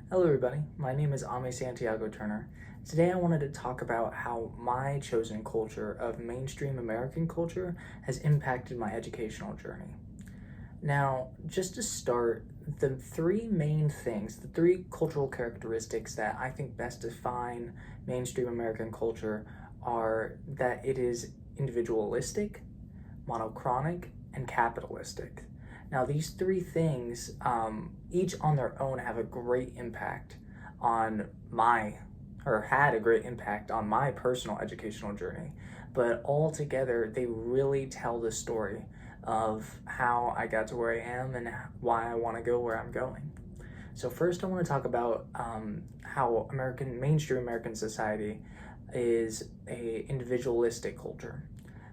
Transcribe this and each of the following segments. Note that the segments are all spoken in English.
Hello, everybody. My name is Ame Santiago Turner. Today, I wanted to talk about how my chosen culture of mainstream American culture has impacted my educational journey. Now, just to start, the three main things, the three cultural characteristics that I think best define mainstream American culture are that it is individualistic, monochronic, and capitalistic. Now, these three things, each on their own, have a great impact on or had a great impact on my personal educational journey. But all together, they really tell the story of how I got to where I am and why I want to go where I'm going. So first, I want to talk about how mainstream American society is a individualistic culture.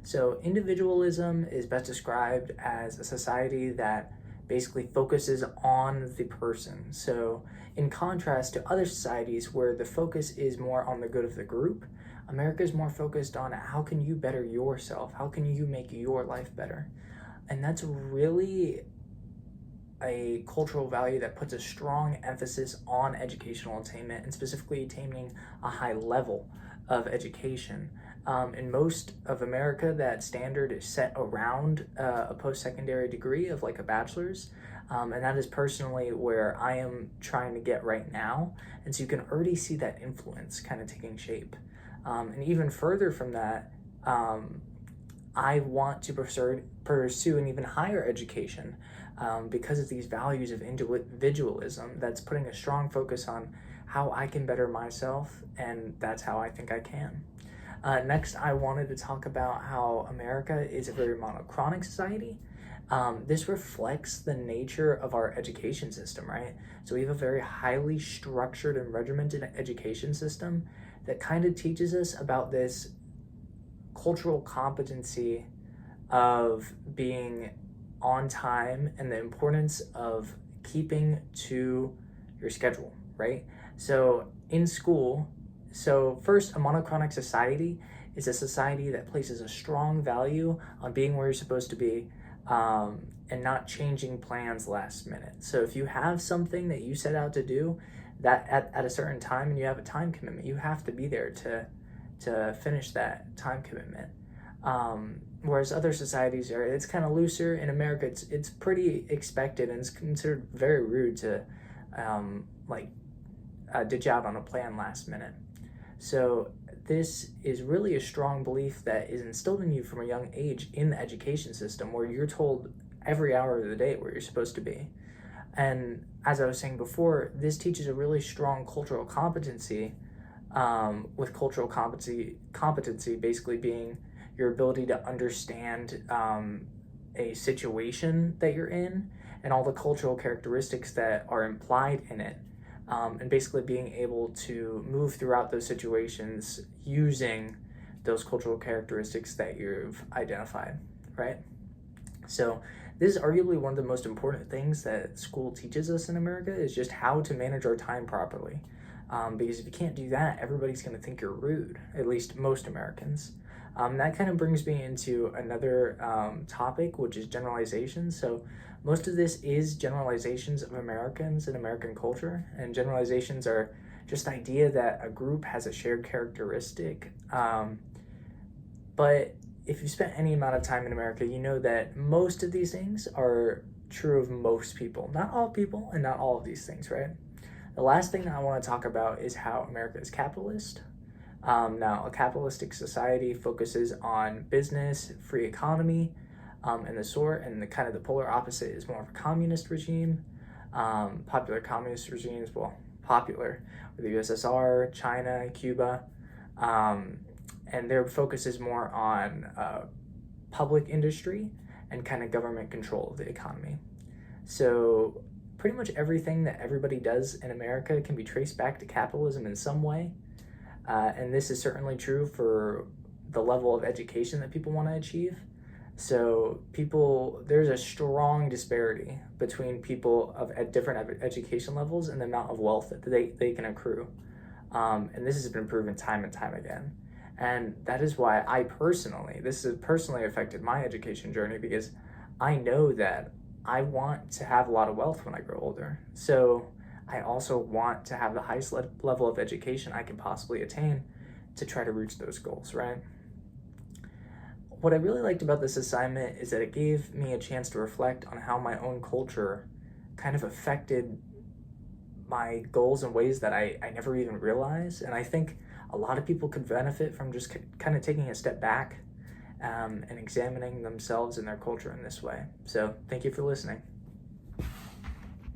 So individualism is best described as a society that basically focuses on the person. So in contrast to other societies where the focus is more on the good of the group, America is more focused on how can you better yourself? How can you make your life better? And that's really a cultural value that puts a strong emphasis on educational attainment and specifically attaining a high level of education. In most of America, that standard is set around a post-secondary degree of like a bachelor's. And that is personally where I am trying to get right now. And so you can already see that influence kind of taking shape. And even further from that, I want to pursue an even higher education because of these values of individualism that's putting a strong focus on how I can better myself, and that's how I think I can. Next, I wanted to talk about how America is a very monochronic society. This reflects the nature of our education system, right? So we have a very highly structured and regimented education system that kind of teaches us about this cultural competency of being on time and the importance of keeping to your schedule, right? So in school, first, a monochronic society is a society that places a strong value on being where you're supposed to be and not changing plans last minute. So if you have something that you set out to do that at a certain time and you have a time commitment, you have to be there to finish that time commitment. Whereas other societies it's kind of looser. In America, it's pretty expected and it's considered very rude to ditch out on a plan last minute. So this is really a strong belief that is instilled in you from a young age in the education system, where you're told every hour of the day where you're supposed to be. And as I was saying before, this teaches a really strong cultural competency, with cultural competency basically being your ability to understand a situation that you're in and all the cultural characteristics that are implied in it, and basically being able to move throughout those situations using those cultural characteristics that you've identified, right? So this is arguably one of the most important things that school teaches us in America, is just how to manage our time properly. Because if you can't do that, everybody's going to think you're rude, at least most Americans. That kind of brings me into another topic, which is generalizations. So most of this is generalizations of Americans and American culture, and generalizations are just the idea that a group has a shared characteristic. But if you spent any amount of time in America, you know that most of these things are true of most people. Not all people, and not all of these things, right? The last thing that I want to talk about is how America is capitalist. Now, a capitalistic society focuses on business, free economy, and the sort, and the kind of the polar opposite is more of a communist regime. Popular communist regimes, popular with the USSR, China, Cuba, and their focus is more on public industry and kind of government control of the economy. So pretty much everything that everybody does in America can be traced back to capitalism in some way. And this is certainly true for the level of education that people want to achieve. So there's a strong disparity between people at different education levels and the amount of wealth that they can accrue. And this has been proven time and time again. And that is why this has personally affected my education journey, because I know that I want to have a lot of wealth when I grow older. So I also want to have the highest level of education I can possibly attain to try to reach those goals, right? What I really liked about this assignment is that it gave me a chance to reflect on how my own culture kind of affected my goals in ways that I never even realized. And I think a lot of people could benefit from just kind of taking a step back and examining themselves and their culture in this way. So thank you for listening.